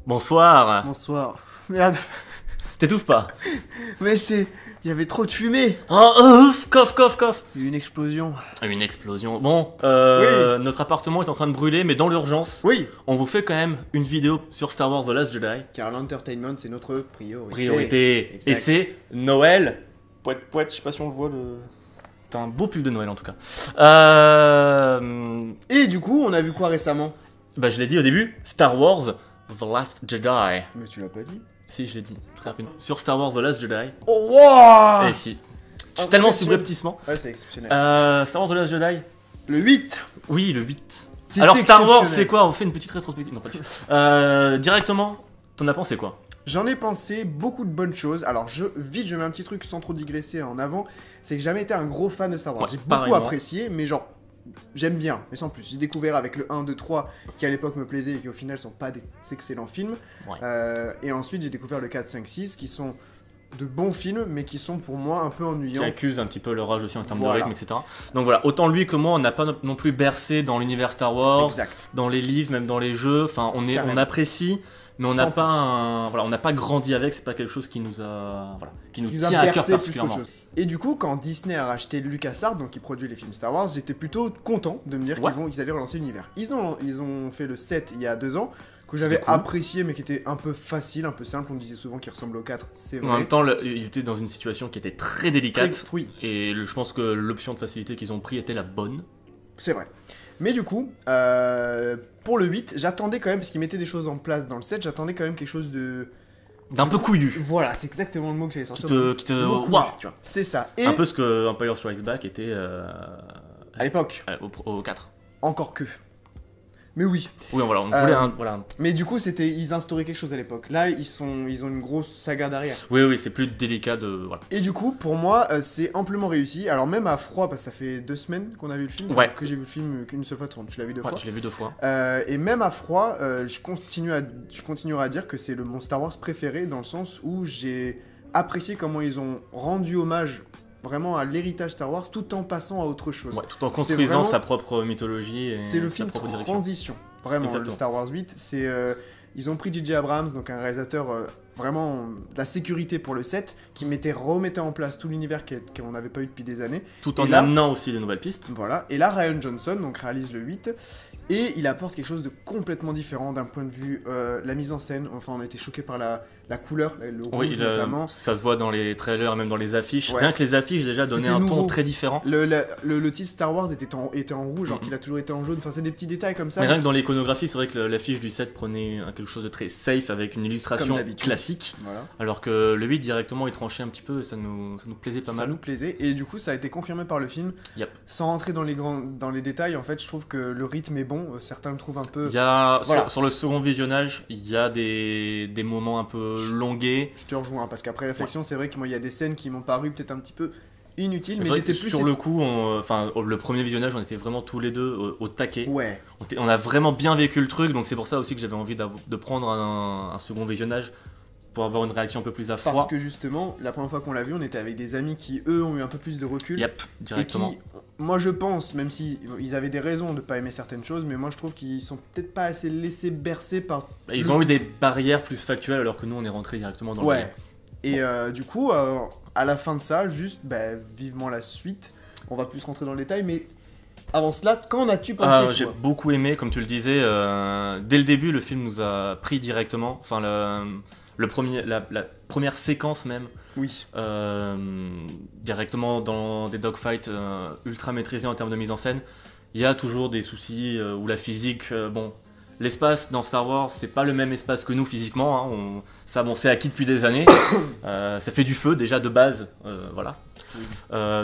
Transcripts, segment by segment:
Bonsoir. Bonsoir. Merde. T'étouffes pas? Mais c'est... Il y avait trop de fumée. Oh, ouf, cough. Il y a eu une explosion. Une explosion. Bon, Oui. notre appartement est en train de brûler, mais dans l'urgence, Oui. on vous fait quand même une vidéo sur Star Wars The Last Jedi. Car l'entertainment, c'est notre priorité. Priorité. Exact. Et c'est Noël. Poète, je sais pas si on le voit le... T'as un beau pull de Noël en tout cas. Et du coup, on a vu quoi récemment? Bah je l'ai dit au début, Star Wars The Last Jedi. Mais tu l'as pas dit. Si, je l'ai dit, très rapidement. Sur Star Wars The Last Jedi. Oh, wow. Et si. Je suis tellement subrepticement. Ouais, c'est exceptionnel. Star Wars The Last Jedi. Le 8. Oui, le 8. C'est Alors Star Wars, exceptionnel. c'est quoi? On fait une petite rétrospective. Non, pas du tout. Directement, t'en as pensé quoi? J'en ai pensé beaucoup de bonnes choses. Alors, je mets un petit truc sans trop digresser en avant. C'est que j'ai jamais été un gros fan de Star Wars. Ouais, J'ai beaucoup pareillement. apprécié, mais genre, j'aime bien, mais sans plus. J'ai découvert avec le 1, 2, 3, qui à l'époque me plaisait et qui au final sont pas des excellents films. Ouais. Et ensuite, j'ai découvert le 4, 5, 6, qui sont de bons films, mais qui sont pour moi un peu Qui ennuyants. accuse un petit peu leur âge aussi en termes Voilà. de rythme, etc. Donc voilà, autant lui que moi, on n'a pas non plus bercé dans l'univers Star Wars, Exact. dans les livres, même dans les jeux. Enfin, on Carrément. apprécie, mais on n'a Sans pas plus. voilà, on n'a pas grandi avec. C'est pas quelque chose qui nous a, qui nous Qui nous a tient à cœur bercé plus qu'autre particulièrement. chose. Et du coup, quand Disney a racheté LucasArts, donc qui produit les films Star Wars, j'étais plutôt content de me dire Ouais. qu'ils allaient relancer l'univers. Ils ont fait le 7 il y a 2 ans, que j'avais C'était cool. apprécié, mais qui était un peu facile, un peu simple. On disait souvent qu'il ressemble au 4, c'est En vrai. même temps, il était dans une situation qui était très délicate. Oui, Et je pense que l'option de facilité qu'ils ont pris était la bonne. c'est vrai. Mais du coup, pour le 8, j'attendais quand même, parce qu'ils mettaient des choses en place dans le 7, j'attendais quand même quelque chose de... D'un peu couillu. Voilà, c'est exactement le mot que j'allais Qui sortir. te Le mot couillu. waouh, tu vois. C'est ça. Et Un peu ce que Empire Strikes Back était à l'époque, au 4. encore que. Mais oui. Oui, voilà, on voulait un... Voilà. Mais du coup, ils instauraient quelque chose à l'époque. Là, ils ont une grosse saga derrière. Oui, c'est plus délicat de... Voilà. Et du coup, pour moi, c'est amplement réussi. Alors même à froid, parce que ça fait 2 semaines qu'on a vu le film, Ouais. que j'ai vu le film qu'une seule fois, tu l'as vu 2 Ouais, fois. je l'ai vu 2 fois. Et même à froid, je continuerai à dire que c'est mon Star Wars préféré, dans le sens où j'ai apprécié comment ils ont rendu hommage vraiment à l'héritage Star Wars, tout en passant à autre chose. Ouais, tout en construisant vraiment- sa propre mythologie et C'est le sa film propre direction. transition, vraiment, le Exactement. Star Wars 8. Ils ont pris J.J. Abrams, donc un réalisateur vraiment de la sécurité pour le 7, qui remettait en place tout l'univers qu'on n'avait pas eu depuis des années. Tout en Et là- amenant aussi de nouvelles pistes. Voilà, et là Ryan Johnson donc réalise le 8, et il apporte quelque chose de complètement différent d'un point de vue la mise en scène. Enfin, on a été choqué par la couleur, le rouge Oui, notamment. ça se voit dans les trailers et même dans les affiches. Ouais. Rien que les affiches déjà donnaient C'était un nouveau. ton très différent. Le titre Star Wars était en rouge, alors Mhm. qu'il a toujours été en jaune. Enfin, c'est des petits détails comme ça. Mais rien que dans l'iconographie, c'est vrai que l'affiche du 7 prenait quelque chose de très safe avec une illustration Comme d'habitude. classique. Voilà. Alors que le 8 directement il tranchait un petit peu et ça nous plaisait pas Ça mal. nous plaisait, et du coup ça a été confirmé par le film. Yep. Sans rentrer dans les détails, en fait je trouve que le rythme est bon. Certains le trouvent un peu... Il y a, Voilà. sur le second visionnage, il y a des moments un peu longués. Je te rejoins, parce qu'après réflexion, c'est vrai qu'il y a des scènes qui m'ont paru peut-être un petit peu inutiles, mais C'est vrai que j'étais plus... sur le coup, le premier visionnage, on était vraiment tous les deux au taquet. Ouais, On a vraiment bien vécu le truc, donc c'est pour ça aussi que j'avais envie de prendre un second visionnage pour avoir une réaction un peu plus à froid. parce que justement, la première fois qu'on l'a vu, on était avec des amis qui, eux, ont eu un peu plus de recul. Yep, Et directement. qui, moi je pense, même si ils avaient des raisons de pas aimer certaines choses, mais moi je trouve qu'ils sont peut-être pas assez laissés bercer par... Ils ont eu des barrières plus factuelles alors que nous on est rentré directement dans le Ouais. délire. Et du coup, à la fin de ça, juste, vivement la suite. On va plus rentrer dans le détail, mais avant cela, qu'en as-tu pensé, toi? J'ai beaucoup aimé, comme tu le disais, dès le début le film nous a pris directement, enfin la première séquence même, Oui. directement dans des dogfights ultra maîtrisés en termes de mise en scène. Il y a toujours des soucis où la physique, l'espace dans Star Wars c'est pas le même espace que nous physiquement, hein, c'est acquis depuis des années. Ça fait du feu déjà de base, voilà. Oui.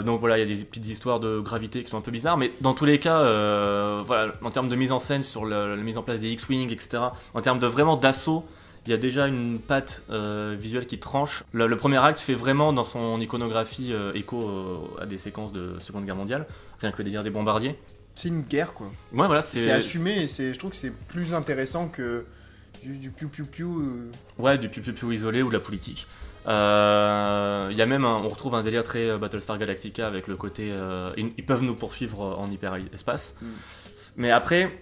Donc voilà, il y a des petites histoires de gravité qui sont un peu bizarres, mais dans tous les cas, voilà, en termes de mise en scène, sur la mise en place des X-Wing, etc., en termes de vraiment d'assaut, il y a déjà une patte visuelle qui tranche. Le premier acte fait vraiment dans son iconographie écho à des séquences de Seconde Guerre mondiale, rien que le délire des bombardiers. C'est une guerre, quoi. Ouais, voilà, C'est assumé, et je trouve que c'est plus intéressant que juste du piou-piou-piou. Ouais, du piou-piou isolé ou de la politique. Il y a même on retrouve un délire très Battlestar Galactica avec le côté ils peuvent nous poursuivre en hyperespace. Mm. Mais après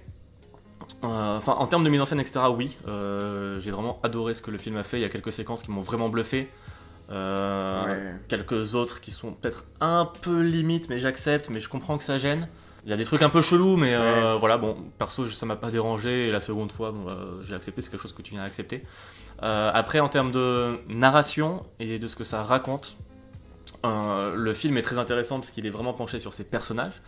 Enfin, en termes de mise en scène, etc., oui. J'ai vraiment adoré ce que le film a fait. Il y a quelques séquences qui m'ont vraiment bluffé. Quelques autres qui sont peut-être un peu limites, mais j'accepte, mais je comprends que ça gêne. Il y a des trucs un peu chelous, mais voilà, bon, perso, ça m'a pas dérangé. Et la seconde fois, bon, j'ai accepté, c'est quelque chose que tu viens d'accepter. Après, en termes de narration et de ce que ça raconte, le film est très intéressant parce qu'il est vraiment penché sur ses personnages.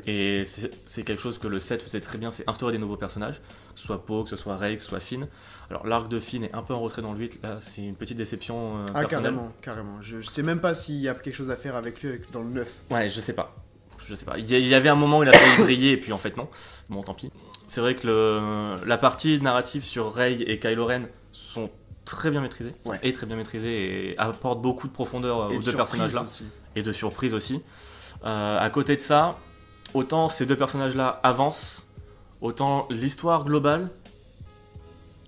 Et c'est quelque chose que le 7 faisait très bien, c'est instaurer des nouveaux personnages, que ce soit Poe, que ce soit Rey, que ce soit Finn. Alors l'arc de Finn est un peu en retrait dans le 8, là c'est une petite déception personnelle. Carrément. Je sais même pas s'il y a quelque chose à faire avec lui dans le 9. Ouais, je sais pas. Il y avait un moment où il a failli briller et puis en fait non. Bon, tant pis. C'est vrai que la partie narrative sur Rey et Kylo Ren sont très bien maîtrisées, et apportent beaucoup de profondeur aux deux personnages-là. Et de surprise aussi. À côté de ça, autant ces deux personnages-là avancent, autant l'histoire globale,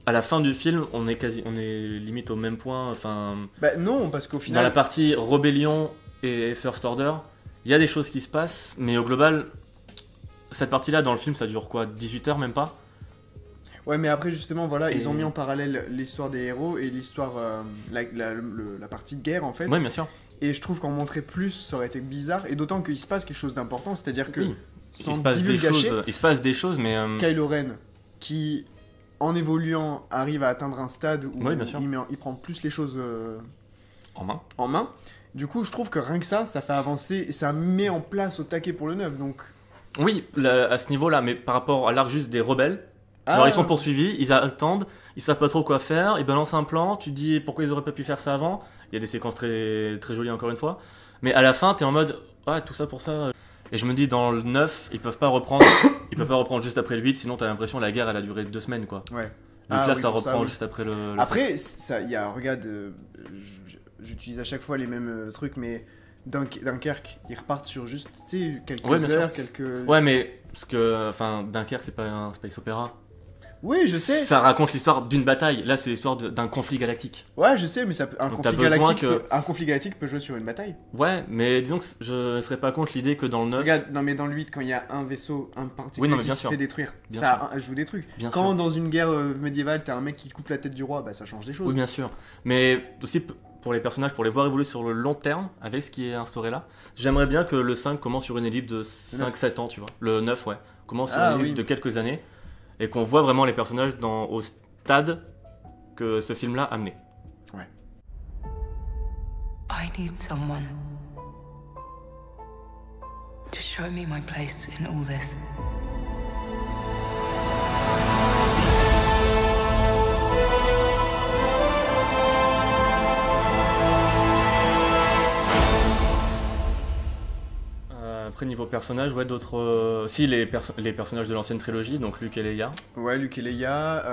à la fin du film, on est limite au même point. Enfin, bah non, parce qu'au final, dans la partie rébellion et First Order, il y a des choses qui se passent, mais au global, cette partie-là dans le film, ça dure quoi, 18 heures, même pas? Ouais, mais après justement, voilà, ils ont mis en parallèle l'histoire des héros et l'histoire, la partie guerre en fait. Oui, bien sûr. Et je trouve qu'en montrer plus, ça aurait été bizarre. Et d'autant qu'il se passe quelque chose d'important, c'est-à-dire que il se passe des choses, mais Kylo Ren, qui en évoluant arrive à atteindre un stade où il prend plus les choses en main. Du coup, je trouve que rien que ça fait avancer et ça met en place au taquet pour le 9. Donc oui, à ce niveau-là, mais par rapport à l'arc juste des rebelles. Alors ils sont poursuivis, ils attendent, ils savent pas trop quoi faire, ils balancent un plan, tu te dis pourquoi ils auraient pas pu faire ça avant. Il y a des séquences très, très jolies encore une fois. Mais à la fin, t'es en mode, tout ça pour ça. Et je me dis, dans le 9, ils peuvent pas reprendre juste après le 8, sinon t'as l'impression que la guerre elle a duré 2 semaines quoi. Ouais. Donc là, ça reprend juste après le Après, il y a, regarde, j'utilise à chaque fois les mêmes trucs, mais Dunkerque, ils repartent sur juste, tu sais, quelques heures, quelques... Ouais, mais parce que, enfin, Dunkerque, c'est pas un space opéra. Oui, je sais. Ça raconte l'histoire d'une bataille. Là, c'est l'histoire d'un conflit galactique. Ouais, je sais, mais un conflit galactique peut jouer sur une bataille. Ouais, mais disons que je serais pas contre l'idée que dans le 9... Regarde, non mais dans le 8, quand il y a un vaisseau, un particulier qui se fait détruire, ça joue des trucs. Quand dans une guerre médiévale, t'as un mec qui coupe la tête du roi, bah ça change des choses. Oui, bien sûr. Mais aussi pour les personnages, pour les voir évoluer sur le long terme, avec ce qui est instauré là, j'aimerais bien que le 5 commence sur une ellipse de 5-7 ans, tu vois. Le 9, ouais. Commence sur une ellipse de quelques années. Et qu'on voit vraiment les personnages au stade que ce film-là a amené. Ouais. I need someone to show me my place in all this. Après niveau personnage, ouais, d'autres... Si, les personnages de l'ancienne trilogie, donc Luke et Leia. Ouais, Luke et Leia.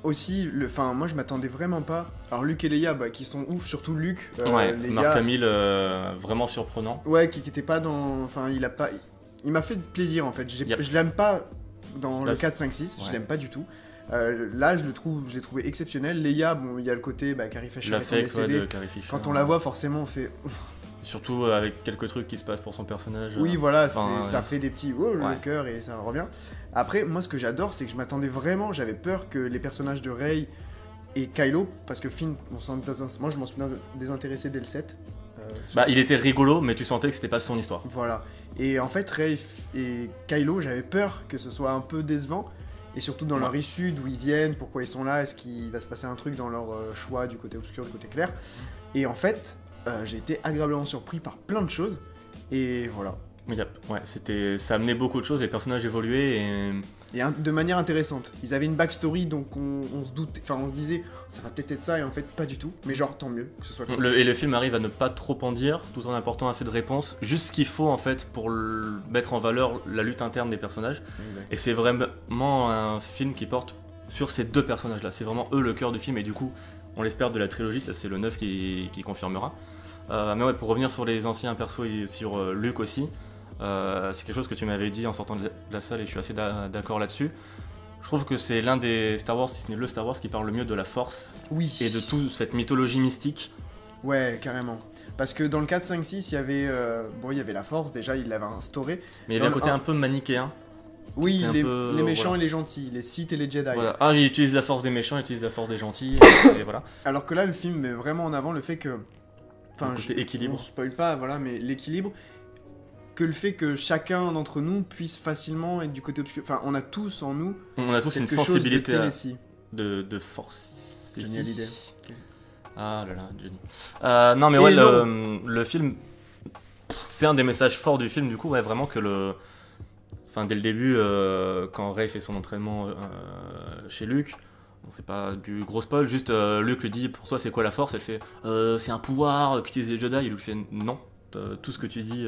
Aussi, moi je m'attendais vraiment pas. Alors Luke et Leia, qui sont ouf, surtout Luke. Ouais, Leia, Mark Hamill, vraiment surprenant. Ouais, qui était pas dans... Enfin, il m'a fait plaisir en fait. Je l'aime pas dans le 4, 5, 6, je l'aime pas du tout. Là, je l'ai trouvé exceptionnel. Leia, bon, il y a le côté Carrie Fisher. L'affect de Carrie Fisher. Quand on la voit, forcément, on fait... Surtout avec quelques trucs qui se passent pour son personnage. Oui, voilà, ça fait des petits le cœur et ça revient. Après, moi, ce que j'adore, c'est que je m'attendais vraiment, j'avais peur que les personnages de Rey et Kylo, parce que Finn, moi, je m'en suis désintéressé dès le 7. Il était rigolo, mais tu sentais que c'était pas son histoire. Voilà. Et en fait, Rey et Kylo, j'avais peur que ce soit un peu décevant. Et surtout dans leur issue, d'où ils viennent, pourquoi ils sont là, est-ce qu'il va se passer un truc dans leur choix du côté obscur, du côté clair. Et en fait... j'ai été agréablement surpris par plein de choses et voilà. Ça amenait beaucoup de choses, les personnages évoluaient et de manière intéressante. Ils avaient une backstory donc on se doutait, on se disait ça va peut-être être ça et en fait pas du tout. Mais genre tant mieux que ce soit comme ça. Et le film arrive à ne pas trop en dire tout en apportant assez de réponses, juste ce qu'il faut en fait pour mettre en valeur la lutte interne des personnages. Exact. Et c'est vraiment un film qui porte sur ces deux personnages là. C'est vraiment eux le cœur du film et du coup on l'espère de la trilogie, ça c'est le 9 qui confirmera. Mais ouais, pour revenir sur les anciens persos et sur Luke aussi, c'est quelque chose que tu m'avais dit en sortant de la salle et je suis assez d'accord là-dessus. Je trouve que c'est l'un des Star Wars, si ce n'est le Star Wars, qui parle le mieux de la Force et de toute cette mythologie mystique. Ouais, carrément. Parce que dans le 4, 5, 6, il y avait la Force, déjà il l'avait instauré. Mais il y avait un côté un peu manichéen. Oui, C'était un peu- les méchants voilà. et les gentils, les Sith et les Jedi. Voilà. Ah, il utilise la force des méchants, il utilise la force des gentils, et voilà. Alors que là, le film met vraiment en avant le fait que. Le côté équilibre. On spoil pas, voilà, mais l'équilibre. Que le fait que chacun d'entre nous puisse facilement être du côté obscur. Enfin, on a tous en nous On a tous une quelque chose de sensibilité Tennessee. de force. Johnny Hallyday. Ah là là, Johnny. Non mais ouais, Et le film, c'est un des messages forts du film du coup, ouais, vraiment que enfin dès le début, quand Rey fait son entraînement chez Luke, bon, c'est pas du gros spoil, juste Luke lui dit pour toi c'est quoi la force, elle fait c'est un pouvoir qu'utilisent les Jedi, il lui fait non. Tout ce que tu dis,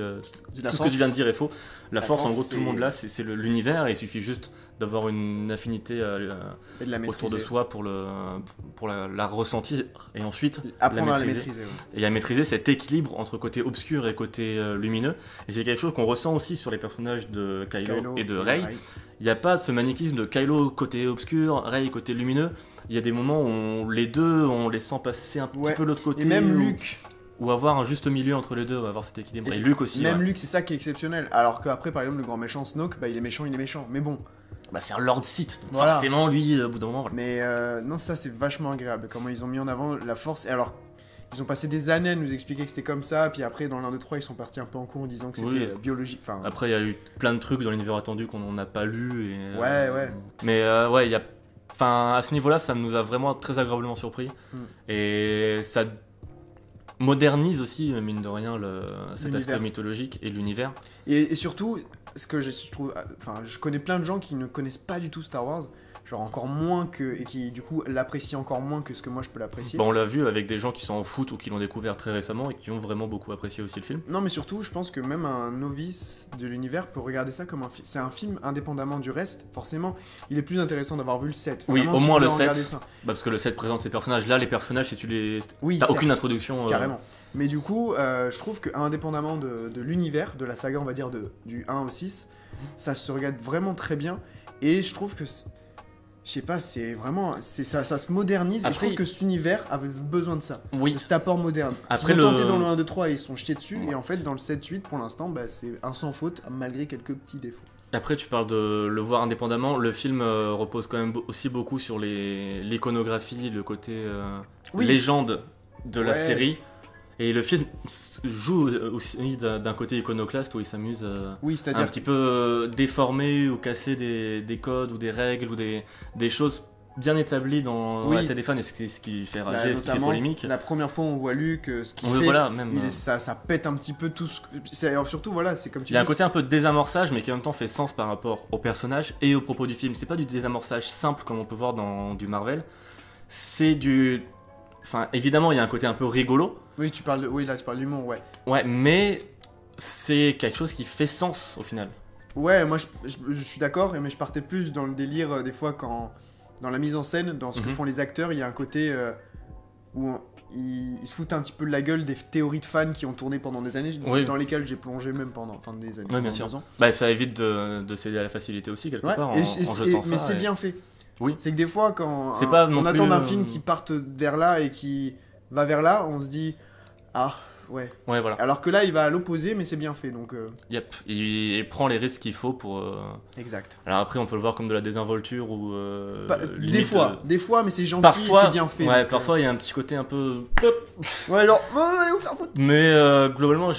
La tout ce que tu viens de dire est faux. La La force, en force, gros, tout le monde là, c'est l'univers et il suffit juste d'avoir une affinité Et de la autour de maîtriser. soi pour la ressentir et ensuite Apprendre à la maîtriser. maîtriser. Ouais. Et à maîtriser cet équilibre entre côté obscur et côté lumineux. Et c'est quelque chose qu'on ressent aussi sur les personnages de Kylo et de Rey. Il n'y a pas ce manichisme de Kylo côté obscur, Rey côté lumineux. Il y a des moments où les deux, on les sent passer un Ouais. petit peu de l'autre côté. Et même ou- Luke. Ou avoir un juste milieu entre les deux, ou avoir cet équilibre. Et Luke aussi. Même ouais. Luke, c'est ça qui est exceptionnel. Alors qu'après, par exemple, le grand méchant Snoke, bah, il est méchant. Mais bon. Bah, c'est un Lord Sith, donc Voilà. forcément lui, au bout d'un moment. Voilà. Mais non, ça, c'est vachement agréable. Comment ils ont mis en avant la force. Et alors, ils ont passé des années à nous expliquer que c'était comme ça. Puis après, dans l'un, deux, trois, ils sont partis un peu en cours en disant que c'était Oui. biologique. Enfin, Après, il y a eu plein de trucs dans l'univers attendu qu'on n'a pas lu. Et, Ouais. Mais ouais, il y a. Enfin, à ce niveau-là, ça nous a vraiment très agréablement surpris. Et ça modernise aussi, mine de rien, cet L'univers. aspect mythologique et l'univers. Et surtout, ce que je trouve. Enfin, je connais plein de gens qui ne connaissent pas du tout Star Wars. Genre encore moins que. Et qui, du coup, l'apprécient encore moins que ce que moi je peux l'apprécier. Bon, on l'a vu avec des gens qui sont en foot ou qui l'ont découvert très récemment et qui ont vraiment beaucoup apprécié aussi le film. Non, mais surtout, je pense que même un novice de l'univers peut regarder ça comme un film. C'est un film indépendamment du reste. Forcément, il est plus intéressant d'avoir vu le 7. Oui, Vraiment, au si moins vous le voulez 7. regarder ça. Bah, parce que le 7 présente ces personnages. Là, les personnages, si tu les. Oui, T'as certes, aucune introduction. carrément. Mais du coup, je trouve que indépendamment de l'univers, de la saga, on va dire, du 1 au 6, ça se regarde vraiment très bien. Et je trouve que. Je sais pas, c'est vraiment. Ça se modernise. Et je Après, trouve que cet univers avait besoin de ça. Oui. De cet apport moderne. Après, Ils ont tenté le- dans le 1, 2, 3 et ils sont jetés dessus. Ouais. Et en fait, dans le 7, 8, pour l'instant, bah, c'est un sans faute, malgré quelques petits défauts. Après, tu parles de le voir indépendamment. Le film repose quand même aussi beaucoup sur l'iconographie, le côté Oui. légende de la Ouais. série. Et le film joue aussi d'un côté iconoclaste où il s'amuse Oui, un c'est-à-dire. petit peu déformer ou casser des codes ou des règles ou des choses bien établies dans Oui. la tête des fans et c'est ce qui fait Là, rager, ce qui fait notamment, polémique. la première fois, on voit Luke, ce qu'il fait. Voilà, même. Ça pète un petit peu tout ce que. Alors, surtout, voilà, c'est comme tu Il y a un dis. côté un peu de désamorçage, mais qui en même temps fait sens par rapport au personnage et au propos du film. C'est pas du désamorçage simple comme on peut voir dans du Marvel. C'est du. Enfin, évidemment, il y a un côté un peu rigolo. Oui, tu parles de. Oui, là, tu parles d'humour, ouais. Ouais, mais c'est quelque chose qui fait sens au final. Ouais, moi, je suis d'accord, mais je partais plus dans le délire, des fois, quand. Dans la mise en scène, dans ce que Mhm. font les acteurs, il y a un côté où ils se foutent un petit peu de la gueule des théories de fans qui ont tourné pendant des années, Oui. dans lesquelles j'ai plongé même pendant. Enfin, des années. Oui, bien pendant sûr. 2 ans. Bah, ça évite de céder à la facilité aussi, quelque Ouais, part, et en c'est- jetant mais ça. c'est et- bien fait. Oui. C'est que des fois, quand C'est pas non on attend plus, d'un film qui parte vers là et qui va vers là, on se dit ah ouais. Ouais, voilà. Alors que là, il va à l'opposé, mais c'est bien fait, donc. Yep. Il prend les risques qu'il faut pour. Exact. Alors après, on peut le voir comme de la désinvolture ou. Des limite, fois, mais c'est gentil, Parfois, c'est bien fait. ouais, donc, parfois il y a un petit côté un peu. Ouais, alors, allez vous faire foutre. Mais globalement,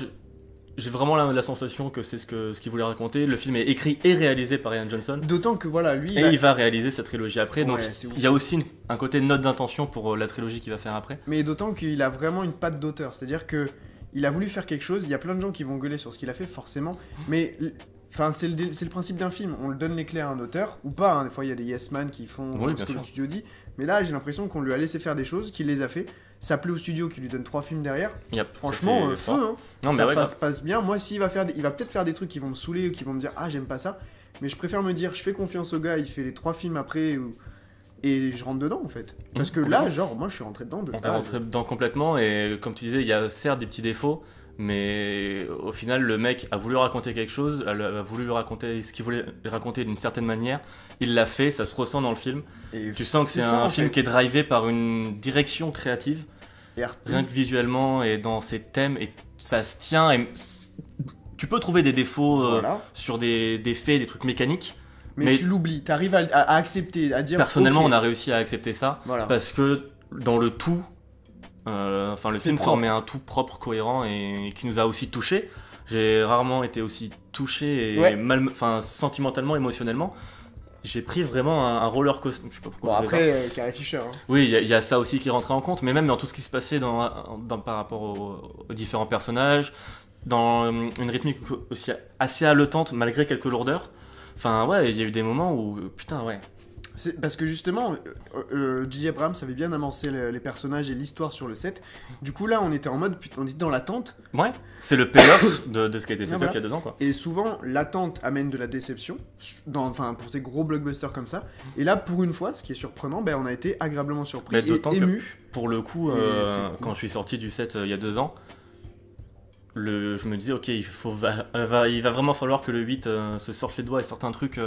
j'ai vraiment la sensation que c'est ce qu'il voulait raconter. Le film est écrit et réalisé par Rian Johnson. D'autant que voilà, lui. Et il va réaliser sa trilogie après. Donc Ouais, c'est ouf. il y a aussi un côté note d'intention pour la trilogie qu'il va faire après. Mais d'autant qu'il a vraiment une patte d'auteur, c'est-à-dire que il a voulu faire quelque chose. Il y a plein de gens qui vont gueuler sur ce qu'il a fait, forcément. Mais enfin, c'est le principe d'un film. On le donne l'éclair à un auteur ou pas. Hein. Des fois, il y a des yes man qui font Oui, ce bien que le sûr. studio dit. Mais là, j'ai l'impression qu'on lui a laissé faire des choses, qu'il les a fait. Ça plaît au studio qui lui donne 3 films derrière. Yep, Franchement, c'est feu. fort. Hein. Non, mais Ça ouais, passe bien. Moi, s'il va faire, il va peut-être faire des trucs qui vont me saouler ou qui vont me dire ah j'aime pas ça. Mais je préfère me dire je fais confiance au gars. Il fait les 3 films après et je rentre dedans en fait. Parce que là, complètement. genre moi, je suis rentré dedans. On est rentré dedans complètement et comme tu disais, il y a certes des petits défauts, mais au final, le mec a voulu raconter quelque chose, a voulu raconter ce qu'il voulait raconter d'une certaine manière. Il l'a fait, ça se ressent dans le film. Et Tu sens que c'est ça, un en film fait. qui est drivé par une direction créative, Et rien que visuellement et dans ses thèmes, et ça se tient. Et tu peux trouver des défauts voilà. sur des faits, des trucs mécaniques, Mais tu l'oublies, t'arrives à accepter, à dire. Personnellement, ok. on a réussi à accepter ça Voilà. parce que dans le tout, le C'est film propre. formait un tout propre, cohérent et qui nous a aussi touchés. J'ai rarement été aussi touché et Ouais. sentimentalement, émotionnellement. J'ai pris vraiment un roller coaster. Je sais pas pourquoi. Bon, je fais ça. après, Carrie Fisher. Hein. Oui, il y a ça aussi qui rentrait en compte, mais même dans tout ce qui se passait par rapport aux différents personnages, dans une rythmique aussi assez haletante malgré quelques lourdeurs. Enfin, ouais, il y a eu des moments où, putain, ouais. C'est parce que justement, J.J. Abrams avait bien amorcé les personnages et l'histoire sur le set. Du coup, là, on était en mode, putain, on était dans l'attente. Ouais, c'est le payoff de ce qui a été setup Voilà. il y a 2 ans, quoi. Et souvent, l'attente amène de la déception, pour ces gros blockbusters comme ça. Et là, pour une fois, ce qui est surprenant, ben, on a été agréablement surpris Mais et d'autant que- ému. Pour le coup, Et c'est cool. quand je suis sorti du set il y a 2 ans, je me disais, ok, il va vraiment falloir que le 8 se sorte les doigts et sorte un truc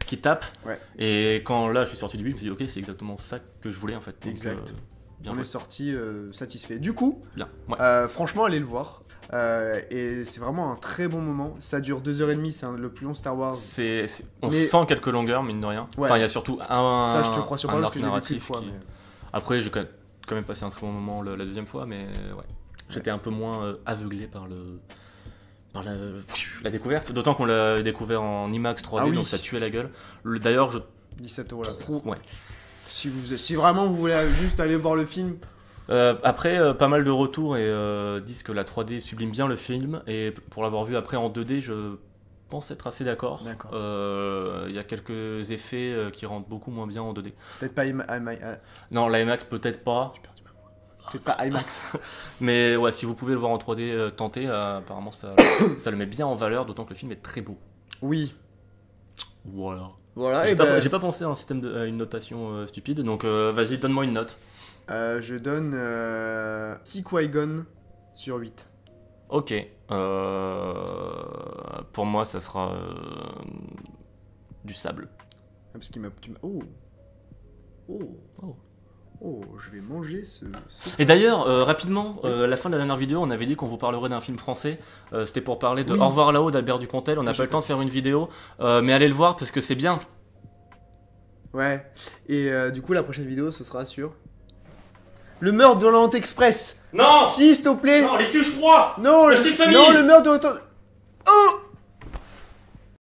qui tape. Ouais. Et quand là, je suis sorti du 8, je me suis dit, ok, c'est exactement ça que je voulais en fait. Donc, Exact. bien On joué. est sorti satisfait. Du coup, Bien. Ouais. franchement, allez le voir. Et c'est vraiment un très bon moment. Ça dure 2h30, c'est le plus long Star Wars. On Mais- sent quelques longueurs, mine de rien. Ouais. Enfin, il y a surtout Ça, je te crois sur un parole parce arc que je l'ai vu qu'une narratif fois. qui- mais- Après, j'ai quand même passé un très bon moment la deuxième fois, mais ouais. J'étais un peu moins aveuglé par la découverte. D'autant qu'on l'a découvert en IMAX 3D, Ah oui. donc ça tuait la gueule. D'ailleurs, je 17 € la trouve. place. Ouais. Si vraiment vous voulez juste aller voir le film, Après, pas mal de retours et disent que la 3D sublime bien le film. Et pour l'avoir vu après en 2D, je pense être assez d'accord. D'accord. Il y a quelques effets qui rendent beaucoup moins bien en 2D. peut-être pas Non, la IMAX peut-être pas. peut-être pas IMAX. Mais ouais, si vous pouvez le voir en 3D, tentez. Apparemment, ça le met bien en valeur, d'autant que le film est très beau. Oui. Voilà. Voilà. J'ai pas pensé à un système à une notation stupide, donc vas-y, donne-moi une note. Je donne 6 Qui-Gon sur 8. Ok. Pour moi, ça sera du sable. Parce qu'il m'a. Oh. Je vais manger ce... Et d'ailleurs, rapidement, à la fin de la dernière vidéo, on avait dit qu'on vous parlerait d'un film français. C'était pour parler de Oui. Au revoir là-haut d'Albert Dupontel. On n'a J'ai pas eu le temps de faire une vidéo, mais allez le voir parce que c'est bien. Ouais. Et du coup, la prochaine vidéo, ce sera sur... Le meurtre de l'Orient Express. Non, Si, s'il te plaît. les tuches 3. Non, La petite famille. non, le meurtre de l'Orient... Oh